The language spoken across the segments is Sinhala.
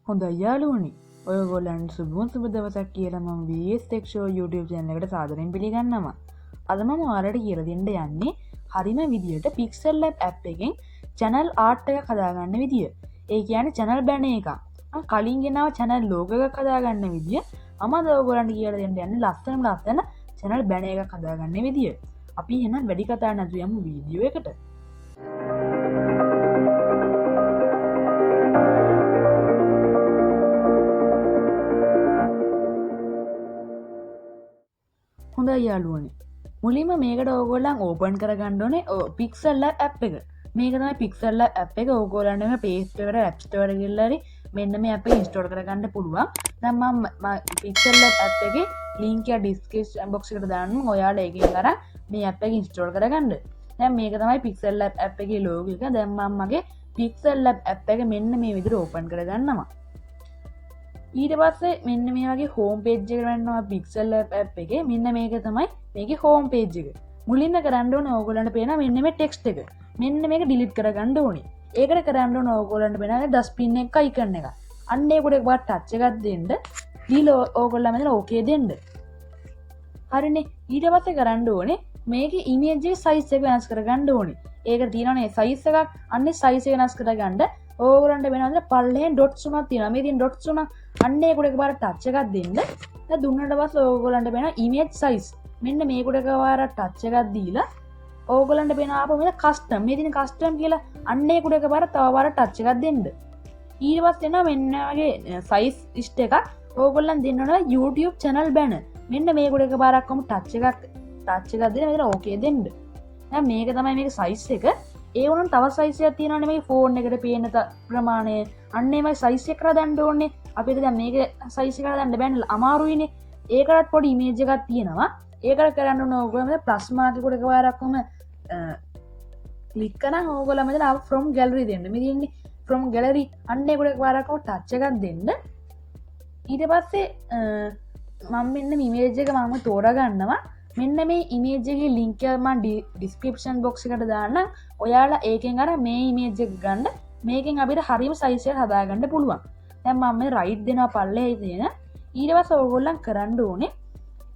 හොඳයි යාළුවනි. ඔයගොල්ලන්ට සුබ දවසක් කියලා මම VS Tech Show YouTube channel එකට සාදරයෙන් පිළිගන්නවා. අද මම ඔයාලට කියලා දෙන්න යන්නේ හරිම විදියට Pixellab app එකෙන් channel art එකක් හදාගන්න විදිය. ඒ කියන්නේ channel banner එකක්. කලින් ගෙනාව channel logo එකක් හදාගන්න විදිය. මම අද ඔයගොල්ලන්ට කියලා දෙන්න යන්නේ ලස්සන channel banner එකක් හදාගන්න විදිය. අපි එහෙනම් වැඩි කතා නැතුව යමු වීඩියෝ එකට. හොඳයි යාළුවනි. මුලින්ම මේකට ඕගොල්ලන් ඕපන් කරගන්න ඕනේ Pixellab app එක. මේක තමයි Pixellab app එක. ඕගොල්ලන්ට මේ Play Store එකට App Store එකට ගිහලා හරි මෙන්න මේ app එක install කරගන්න පුළුවන්. දැන් මම Pixellab app එකේ link එක description box එකට දාන්නම්. ඔයාලා ඒකෙන් අරන් මේ app එක install කරගන්න. දැන් මේක තමයි Pixellab app එකේ logo එක. දැන් මම මගේ Pixellab app එක මෙන්න මේ විදිහට ඕපන් කරගන්නවා. ඊට පස්සේ මෙන්න මේ වගේ හෝම් පේජ් එකට යනවා Pixellab app එකේ. මෙන්න මේක තමයි මේකේ හෝම් පේජ් එක. මුලින්ම කරන්න ඕනේ ඕගොල්ලන්ට පේනවා මෙන්න මේ ටෙක්ස්ට් එක. මෙන්න මේක ඩිලීට් කරගන්න ඕනේ. ඒකට කරන්න ඕනේ ඕගොල්ලන්ට පේනවා ඩස්ට්බින් එක අයිකන් එක. අන්න ඒකට එකපාරට ටච් එකක් දෙන්න. දීලා ඕගොල්ලන් මෙතන ඕකේ දෙන්න. හරිනේ. ඊට පස්සේ කරන්න ඕනේ මේකේ ඉමේජ් එකේ සයිස් එක වෙනස් කරගන්න ඕනේ. ඒකට තියෙනවනේ සයිස් එකක්. අන්නේ සයිස් එක වෙනස් කරගන්න ඕගොල්ලන්ට වෙනවද පල්ලෙන් ඩොට්ස් උනක් තියෙනවා. මේ තියෙන ඩොට්ස් උනක් අන්න ඒකට එකපාරට ටච් එකක් දෙන්න. දැන් දුන්නාට පස්සේ ඕගොල්ලන්ට වෙන ඉමේජ් සයිස් මෙන්න මේකට එකපාරට ටච් එකක් දීලා ඕගොල්ලන්ට වෙන ආපහු මෙතන කස්ටම් මේ තියෙන කස්ටම් කියලා අන්න ඒකට එකපාරට තව පාරක් ටච් එකක් දෙන්න. ඊට පස්සේ එනවා මෙන්න වගේ සයිස් ලිස්ට් එකක් ඕගොල්ලන් දෙන්න ඕන YouTube channel banner. මෙන්න මේකට එකපාරක් කොහොම ටච් එකක් දෙන්න මෙතන ඕකේ දෙන්න. දැන් මේක තමයි මේක සයිස් එක. ඒ වුණාම තව සයිස් එකක් තියෙනවානේ මේකේ ෆෝන් එකට පේන ප්‍රමාණය. අන්න ඒමයි සයිස් එක කරලා දාන්න ඕනේ. අපිට දැන් මේක සයිස් එක කරලා දාන්න බෑනේ අමාරුයිනේ. ඒකටත් පොඩි ඉමේජ් එකක් තියෙනවා. ඒකට කරන්න ඕන ඕගොල්ලෝ ප්ලස් මාක් එකකට එකපාරක් කොහම ක්ලික් කරන් ඕගොල්ලෝ මෙතන from gallery දෙන්න. මේ තියෙන්නේ from gallery අන්න ඒකට එකපාරක් කොහම ටච් එකක් දෙන්න. ඊට පස්සේ මම මෙන්න ඉමේජ් එක මම තෝරා ගන්නවා. මෙන්න මේ ඉමේජ් එකේ link එක මම description box එකට දාන්නම්. ඔයාලා ඒකෙන් අර මේ ඉමේජ් එක ගන්න. මේකෙන් අපිට හරියම size එක හදාගන්න පුළුවන්. දැන් මම මේ right දෙනවා පල්ලේ තියෙන. ඊට පස්සේ ඕගොල්ලන් කරන්න ඕනේ.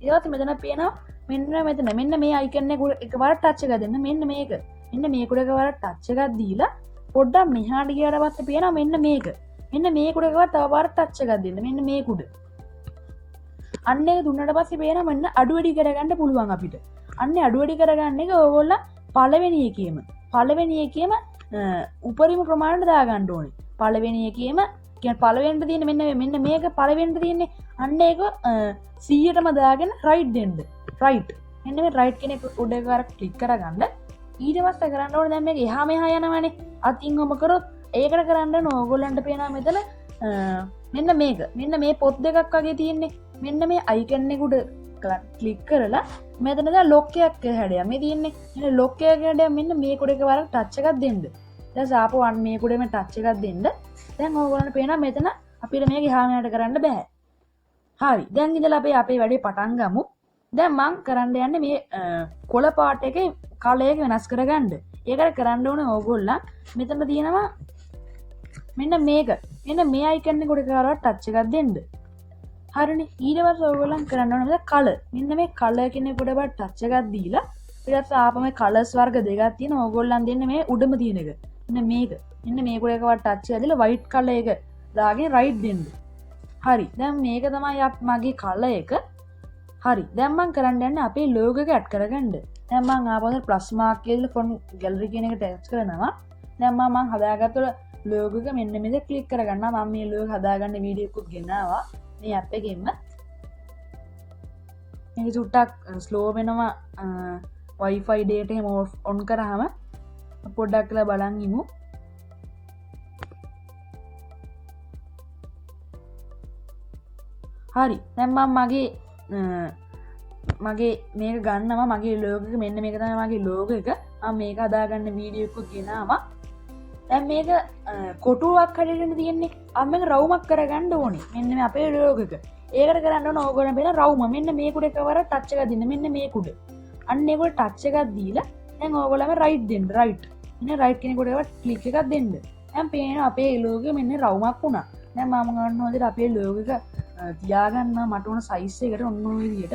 ඊට පස්සේ මෙතන පේනවා මෙන්න මේ icon එක එකපාරට touch එකක් දෙන්න. මෙන්න මේක. මෙන්න මේකට එකපාරට touch එකක් දීලා පොඩ්ඩක් මෙහාට ගියාට පස්සේ පේනවා මෙන්න මේක. මෙන්න මේකට එකපාරට තව පාරක් touch එකක් දෙන්න. මෙන්න මේකුඩ. අන්න ඒක දුන්නාට පස්සේ පේනවා මෙන්න අඩු වැඩි කරගන්න පුළුවන් අපිට. අන්නේ අඩු වැඩි කරගන්න එක ඕගොල්ලන් පළවෙනි එකේම උපරිම ප්‍රමාණයට දාගන්න ඕනේ. පළවෙනි එකේම කියන්නේ පළවෙනිට තියෙන මෙන්න මේක පළවෙනිට තියෙන්නේ. අන්න ඒක 100ටම දාගෙන right දෙන්න. right. මෙන්න මේ right කියන එක උඩ එකපාරක් ක්ලික් කරගන්න. ඊට පස්සේ කරන්න ඕනේ දැන් මේක එහා මෙහා යනවනේ. අතින් ඔම කරොත් ඒකට කරන්න ඕන ඕගොල්ලන්ට පේනවා මෙතන මෙන්න මේ පොත් දෙකක් වගේ තියෙන්නේ. මෙන්න මේ අයිකන් එක උඩ ක්ලික් කරලා මෙතන දැන් ලොක් එකක් හැඩයක් මේ තියෙන්නේ. මෙන්න ලොක් එකක් හැඩයක් මෙන්න මේ කුඩ එකපාරක් ටච් එකක් දෙන්න. දැන් සාපෝ අන්න මේ කුඩේම ටච් එකක් දෙන්න. දැන් ඕගොල්ලන්ට පේනවා මෙතන අපිට මේක එහා මෙහාට කරන්න බෑ. හරි. දැන් ඉඳලා අපි අපේ වැඩේ පටන් ගමු. දැන් මම කරන්න යන්නේ මේ කොළ පාට එකේ කලර් එක වෙනස් කරගන්න. ඒකට කරන්න ඕනේ ඕගොල්ලන් මෙතන තියෙනවා මෙන්න මේක. මෙන්න මේ අයිකන් එක උඩ කරලා ටච් එකක් දෙන්න. හරිනේ. ඊට පස්සේ ඔයගොල්ලන් කරන්න ඕනේ මෙතන කලර්. මෙන්න මේ කලර් කියන එකට බා ටච් එකක් දීලා ඊට පස්සේ ආපහු මේ කලර්ස් වර්ග දෙකක් තියෙනවා. ඕගොල්ලන් දෙන්නේ මේ උඩම තියෙන එක. මෙන්න මේක. මෙන්න මේකට එකවත් ටච් එකක් දීලා white කලර් එක දාගෙන right දෙන්න. හරි. දැන් මේක තමයි මගේ කලර් එක. හරි. දැන් මම කරන්න යන්නේ අපේ logo එක add කරගන්න. දැන් මම ආපහු plus mark කියලා from gallery කියන එකට ටච් කරනවා. දැන් මම හදාගත්ත logo එක මෙන්න මේක ක්ලික් කරගන්නවා. මම මේ logo හදාගන්න වීඩියෝ එකක් ගෙනාවා. මේ ඇප් එකෙන්ම මේක චුට්ටක් ස්ලෝ වෙනවා Wi-Fi data එක ඔන් කරාම පොඩ්ඩක් කියලා බලන් ඉමු. හරි. දැන් මම මගේ මේක ගන්නවා මගේ logo එක මෙන්න මේක තමයි මගේ logo එක. මම මේක හදාගන්න වීඩියෝ එකක් ගෙනාවා. දැන් මේක කොටුවක් හදන්න තියෙන්නේ. අන්න මේක රවුමක් කරගන්න ඕනේ. මෙන්න මේ අපේ logo එක. ඒකට කරන්න ඕන ඕගොල්ලන් බේන රවුම. මෙන්න මේකට එකවර ටච් එකක් දෙන්න. මෙන්න මේකට. අන්න ඒකට ටච් එකක් දීලා දැන් ඕගොල්ලන්ම right දෙන්න. right. මෙන්න right කෙනෙකුට ඒකට ක්ලික් එකක් දෙන්න. දැන් පේනවා අපේ logo එක මෙන්න රවුමක් වුණා. දැන් මම ගන්න හොඳට අපේ ලෝගෝ එක තියාගන්න මට ඕන සයිස් එකට ඔන්න ඔය විදියට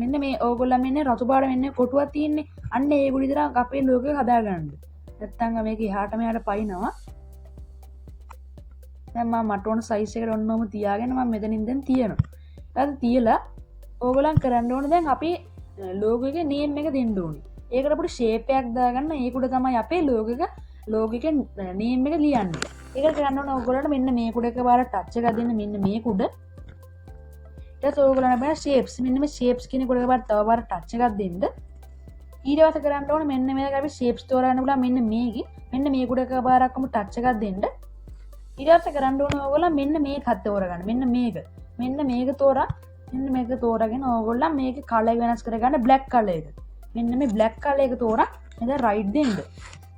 මෙන්න මේ ඕගොල්ලන් මෙන්න රතු පාට මෙන්න කොටුවක් තියෙන්නේ අන්න ඒ විදිහට අපේ ලෝගෝ එක හදාගන්න. නැත්තම් මේක එහාට මෙහාට පයින්නවා. දැන් මම මට ඕන සයිස් එකට ඔන්නෝම තියාගෙන මම මෙතනින් දැන් තියනවා. ඊට තියලා ඕගොල්ලන් කරන්න ඕනේ දැන් අපේ ලෝගෝ එකේ නේම් එක දෙන්න ඕනේ. ඒකට අපිට ෂේප් එකක් දාගන්න. ඒක උඩ තමයි අපේ ලෝගෝ එකේ නේම් එක ලියන්නේ. ඒක කරන්න ඕනේ ඕගොල්ලන්ට මෙන්න මේ කුඩ එකපාර ටච් එකක් දෙන්න මෙන්න මේ කුඩ. ඊට පස්සේ ඕගොල්ලන්ට බෑ ෂේප්ස් මෙන්න මේ ෂේප්ස් කියන කුඩ එකපාර තව පාර ටච් එකක් දෙන්න. ඊට පස්සේ කරන්න ඕනේ මෙන්න මේක අපි ෂේප්ස් තෝරන්න පුළුවන් මෙන්න මේකේ මෙන්න මේ කුඩ එකපාරක්ම ටච් එකක් දෙන්න. ඊට පස්සේ කරන්න ඕනේ ඕගොල්ලන් මෙන්න මේකත් තෝරගන්න. මෙන්න මේක තෝරා මෙන්න මේක තෝරාගෙන ඕගොල්ලන් මේකේ කලර් වෙනස් කරගන්න බ්ලැක් කලර් එක. මෙන්න මේ බ්ලැක් කලර් එක තෝරා එතන රයිට් දෙන්න.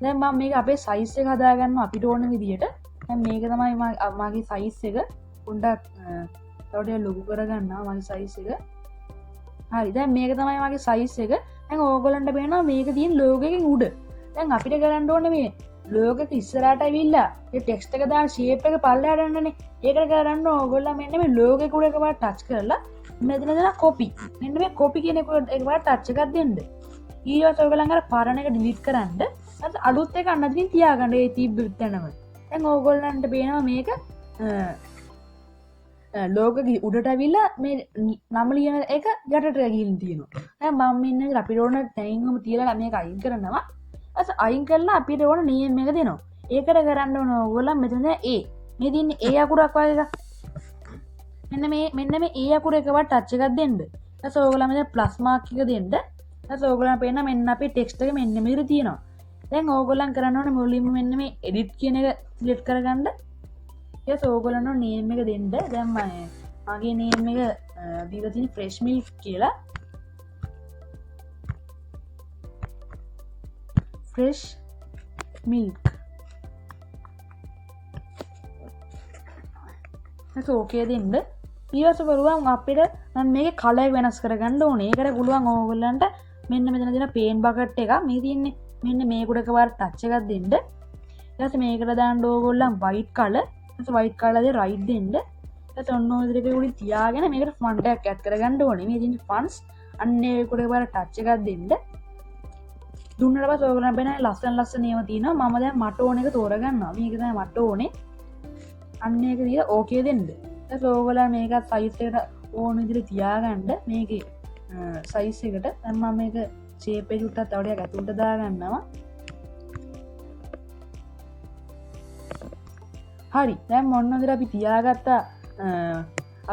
දැන් මම මේක අපේ සයිස් එක හදාගන්නවා අපිට ඕන විදියට. දැන් මේක තමයි මගේ සයිස් එක. පොඩ්ඩක් තවටියක් ලොකු කරගන්නවා මගේ සයිස් එක. හරි දැන් මේක තමයි මගේ සයිස් එක. දැන් ඕගොල්ලන්ට පේනවා මේක තියෙන ලෝගෝ එකෙන් උඩ. දැන් අපිට කරන්න ඕනේ මේ ලෝගෝ එක ඉස්සරහට ඇවිල්ලා ඒ ටෙක්ස්ට් එක දාන ෂේප් එක පල්ලෙහාට යන්නනේ. ඒකට කරන්න ඕගොල්ලන් මෙන්න මේ ලෝගෝ එක උඩ එකපාර ටච් කරලා මෙතන දෙන කොපි. මෙන්න මේ කොපි කියන එක එකපාර ටච් එකක් දෙන්න. ඊට පස්සේ ඔයගොල්ලන් අර පරණ එක ඩිලීට් කරන්න. ඊට අලුත් එක අන්නදින් තියාගන්න ඒ තිබ්බ තැනම. දැන් ඕගොල්ලන්ට පේනවා මේක ලෝගෝ එක උඩට ඇවිල්ලා මේ නම ලියන එක යටට ගිහින් තියෙනවා. දැන් මම ඉන්නේ අපිට ඕන තැනින්ම තියලා මේක අයින් කරනවා. ඊට අයින් කරලා අපිට ඕන නේම් එක දෙනවා. ඒකට කරන්න ඕන ඕගොල්ලන් මෙතන A. මේ දින්නේ A අකුරක් වගේ එකක්. මෙන්න මේ A අකුර එකවත් ටච් එකක් දෙන්න. ඊට ඕගොල්ලන් මෙතන ප්ලස් මාක් එක දෙන්න. ඊට ඕගොල්ලන් පේන මෙන්න අපේ ටෙක්ස්ට් එක මෙන්න මෙහෙර තියෙනවා. දැන් ඕගොල්ලන් කරන්න ඕනේ මුලින්ම මෙන්න මේ එඩිට් කියන එක සිලෙක්ට් කරගන්න. ඊට ඕගොල්ලන් නේම් එක දෙන්න. දැන් මගේ නේම් එක දීලා තියෙන ෆ්‍රෙෂ් මිල්ක් කියලා. Fresh milk. ඒක ඕකේ දෙන්න. ඊට පුළුවන් අපිට මම මේකේ කලර් වෙනස් කරගන්න ඕනේ. ඒකට පුළුවන් ඕගොල්ලන්ට මෙන්න මෙතන දෙන පේන් බකට් එක මේ තියෙන්නේ. මෙන්න මේ කුඩක පාර ටච් එකක් දෙන්න. ඊට පස්සේ මේකට දාන්න ඕගොල්ලන් වයිට් කලර්. ඊට පස්සේ වයිට් කලර් දෙක රයිට් දෙන්න. ඊට පස්සේ ඔන්න ඔය දෙක උඩින් තියාගෙන මේකට ෆොන්ට් එකක් ඇඩ් කරගන්න ඕනේ. මේ තියෙන ෆොන්ට්ස් අන්න ඒ කුඩක පාර ටච් එකක් දෙන්න. දුන්නට පස්සේ ඔයගොල්ලන් බෙන ලස්සන ඒවා තියෙනවා. මම දැන් මට ඕන එක තෝරගන්නවා. මේක තමයි මට ඕනේ. අන්න ඒක දීලා ඕකේ දෙන්න. ඊට ඕගොල්ලන් මේක සයිස් එකට ඕන විදිහට තියාගන්න. මේකේ සයිස් එකට දැන් මම මේක ෂේප් එක උඩට තව ටිකක් ඇතුළට දාගන්නවා. හරි. දැන් මොන විදිහට අපි තියාගත්ත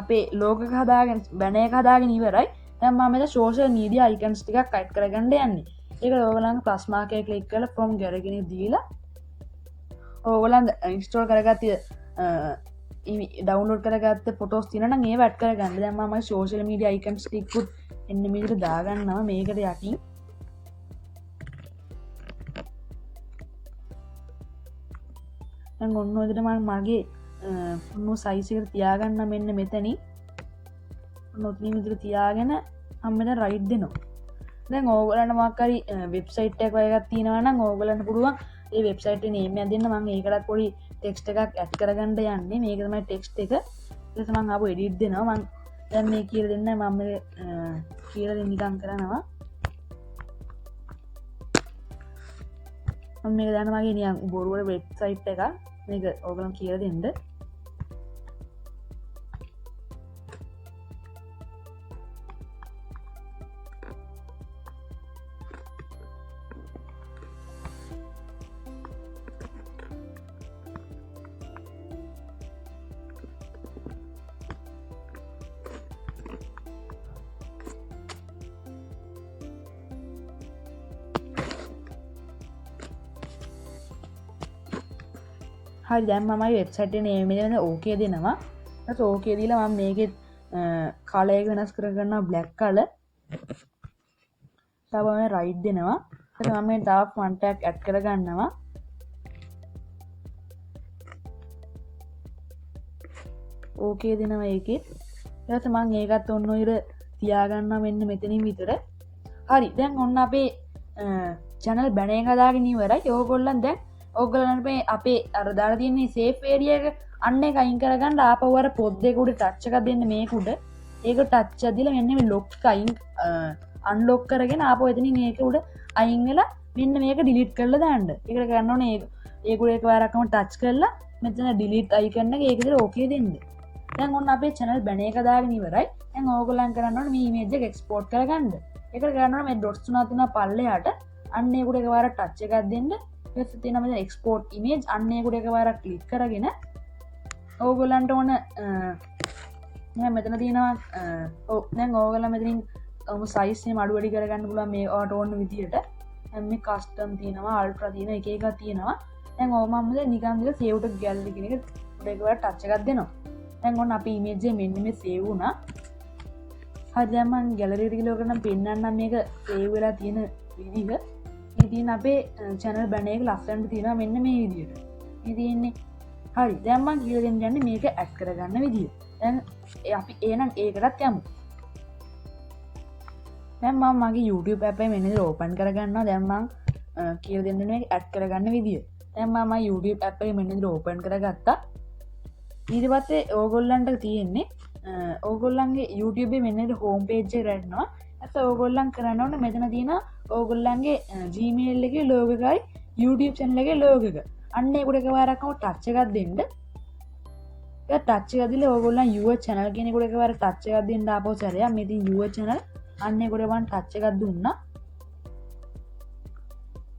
අපේ ලෝගෝ එක හදාගෙන බැනර් එක හදාගෙන ඉවරයි. දැන් මම මෙතන සෝෂල් මීඩියා අයිකන්ස් ටිකක් ඇඩ් කරගන්න යන්නේ. ඒක ඕගොල්ලන් ප්ලස් මාක් එක ක්ලික් කරලා from gallery කෙනෙක් දීලා ඕගොල්ලන් ඉන්ස්ටෝල් කරගත්ත ඩවුන්ලෝඩ් කරගත්ත ෆොටෝස් තියෙනවා නම් ඒව ඇඩ් කරගන්න. දැන් මම සෝෂල් මීඩියා අයිකන්ස් ටිකුත් එන්න මේකට දාගන්නවා මේකට යටින්. දැන් ඔන්න ඔය විදිහට මම මගේ ඔන්න සයිස් එකට තියාගන්න මෙන්න මෙතනින්. ඔන්න ඔතනින් විදිහට තියාගෙන මම මෙතන රයිට් දෙනවා. දැන් ඕගොල්ලන්ට මොකක් හරි වෙබ්සයිට් එකක් වගේ එකක් තියෙනවා නම් ඕගොල්ලන්ට පුළුවන් ඒ වෙබ්සයිට් එකේ නේම් එකක් දෙන්න. මම ඒකටත් පොඩි ටෙක්ස්ට් එකක් ඇඩ් කරගන්න යන්නේ. මේක තමයි ටෙක්ස්ට් එක. ඊට පස්සේ මම ආපහු එඩිට් දෙනවා. මම දැන් මේ කියලා දෙන්න මම මේ කියලා දෙන්න නිකන් කරනවා. මම මේක දාන්න මගේ නිකන් බොරුවට වෙබ්සයිට් එකක්. මේක ඕගොල්ලන් කියලා දෙන්න. හරි දැන් මම වෙබ්සයිට් එකේ නේම් එක ඕකේ දෙනවා. ඊට ඕකේ දීලා මම මේකේ කලර් එක වෙනස් කරගන්නවා බ්ලැක් කලර්. තව මම රයිට් දෙනවා. ඊට මම මේ තව ෆොන්ට් එකක් ඇඩ් කරගන්නවා. ඕකේ දෙනවා ඒකේ. ඊට පස්සේ මම ඒකත් ඔන්න ඔය තියාගන්නවා මෙන්න මෙතනින් විතර. හරි දැන් ඔන්න අපේ channel බැනර් එක හදාගෙන ඉවරයි. ඕගොල්ලන් දැන් ඕගොල්ලන්ට මේ අපේ අර දාලා තියෙන සේෆ් ඒරියා එක අන්න ඒක අයින් කරගන්න ආපහු අර පොත් දෙක උඩ ටච් එකක් දෙන්න මේක උඩ. ඒක ටච් එකක් දීලා මෙන්න මේ ලොක් එක අයින් අන්ලොක් කරගෙන ආපහු එතනින් මේක උඩ අයින් වෙලා මෙන්න මේක ඩිලීට් කරලා දාන්න. ඒකට කරන්න ඕනේ ඒක උඩ එකවරක්ම ටච් කරලා මෙතන ඩිලීට් අයිකන් එක ඒක විතර ඕකේ දෙන්න. දැන් ඔන්න අපේ channel බැන එක දාගෙන ඉවරයි. දැන් ඕගොල්ලන් කරන්න ඕනේ මේ image එක export කරගන්න. ඒකට කරන්න ඕනේ මේ dots තුනක් තියෙනවා පල්ලෙහාට. අන්න ඒකට එකවරක් touch එකක් දෙන්න. ඊට තියෙනවා මෙතන export image. අන්න ඒකට එකවරක් click කරගෙන ඕගොල්ලන්ට ඕන දැන් මෙතන තියෙනවා ඔව් දැන් ඕගොල්ලන් මෙතනින් size එක අඩු වැඩි කරගන්න පුළුවන් මේ ඔයාට ඕන විදියට. දැන් මේ custom තියෙනවා ultra තියෙනවා එක එකක් තියෙනවා. දැන් ඕක මම නිකන් දිලා save to gallery කියන එක එකවරක් touch එකක් දෙනවා. දැන් ඔන්න අපේ image එක මෙන්න මේ save වුණා. හරි දැන් මම gallery එකට ගිහලා ඔයගොල්ලන් පෙන්නන්නම් මේක save වෙලා තියෙන විදිහ. මේ තියෙන අපේ channel banner එක ලස්සනට තියෙනවා මෙන්න මේ විදිහට. මේ තියෙන්නේ. හරි දැන් මම කියලා දෙන්න යන්නේ මේක add කරගන්න විදිය. දැන් අපි එහෙනම් ඒකටත් යමු. දැන් මම මගේ YouTube app එක මෙන්න ඉතින් open කරගන්නවා. දැන් මම කියලා දෙන්න මේක add කරගන්න විදිය. දැන් මම YouTube app එක මෙන්න ඉතින් open කරගත්තා. ඊට පස්සේ ඕගොල්ලන්ට තියෙන්නේ ඕගොල්ලන්ගේ YouTube මෙන්න හෝම් පේජ් එකට යනවා. එතකොට ඕගොල්ලන් කරන්න ඕනේ මෙතන තියෙන ඕගොල්ලන්ගේ Gmail එකේ logo එකයි YouTube channel එකේ logo එක. අන්න ඒකට එකවරක්ම ටච් එකක් දෙන්න. ඒක ටච් එකක් දීලා ඕගොල්ලන් your channel කියන එකට එකවර ටච් එකක් දෙන්න ආපහු සැරයක්. මේ තියෙන your channel අන්න ඒකට වන් ටච් එකක් දුන්නා.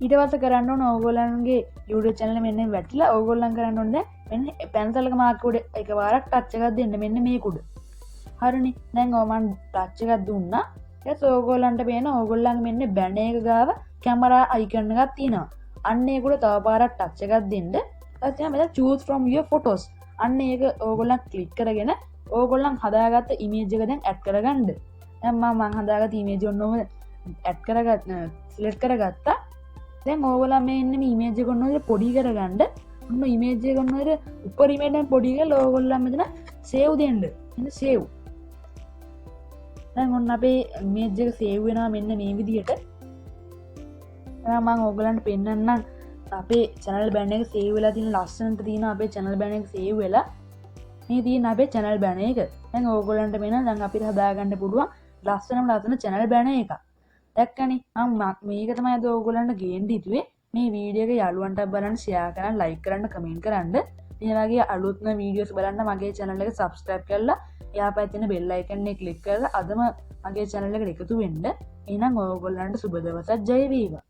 ඊට පස්සේ කරන්න ඕන ඕගොල්ලන්ගේ YouTube channel මෙන්න වැටිලා ඕගොල්ලන් කරන්න ඕනේ මෙන්න pencil එක මාක් උඩ එකවරක් ටච් එකක් දෙන්න මෙන්න මේක උඩ. හරිනේ. දැන් ඔය මම ටච් එකක් දුන්නා. ඊට ඕගොල්ලන්ට පේන ඕගොල්ලන්ගේ මෙන්න banner එක ගාව කැමරා icon එකක් තියෙනවා. අන්න ඒක උඩ තව පාරක් ටච් එකක් දෙන්න. ඊට මෙතන choose from your photos. අන්න ඒක ඕගොල්ලන් ක්ලික් කරගෙන ඕගොල්ලන් හදාගත්ත image එක දැන් add කරගන්න. දැන් මම හදාගත්ත image ඔන්න ඔහම add කරගත්ත select කරගත්තා. දැන් ඕගොල්ලන් මේ ඉන්න මේ image එක ඔන්න ඔය පොඩි කරගන්න. ඔන්න image එක ඔන්න ඔය උඩරිමෙන් පොඩි කරලා ඕගොල්ලන් මෙතන save දෙන්න. එන්න save. දැන් ඔන්න අපේ image එක save වෙනවා මෙන්න මේ විදිහට. දැන් මම ඕගොල්ලන්ට පෙන්නන්නම් අපේ channel banner එක save වෙලා තියෙන ලස්සනට තියෙන අපේ channel banner එක save වෙලා මේ තියෙන අපේ channel banner එක. දැන් ඕගොල්ලන්ට වෙන දැන් අපිට හදාගන්න පුළුවන් ලස්සන channel banner එකක්. දැක්කනේ මම මේක තමයි අද ඕගොල්ලන්ට ගේන්න හිතුවේ. මේ වීඩියෝ එක යාළුවන්ට බලන්න share කරන්න like කරන්න comment කරන්න. මේ වගේ අලුත්ම වීඩියෝස් බලන්න මගේ channel එක subscribe කරලා එහා පැත්තේ තියෙන bell icon එක click කරලා අදම මගේ channel එකට එකතු වෙන්න. එහෙනම් ඕගොල්ලන්ට සුබ දවසක් ජය වේවා.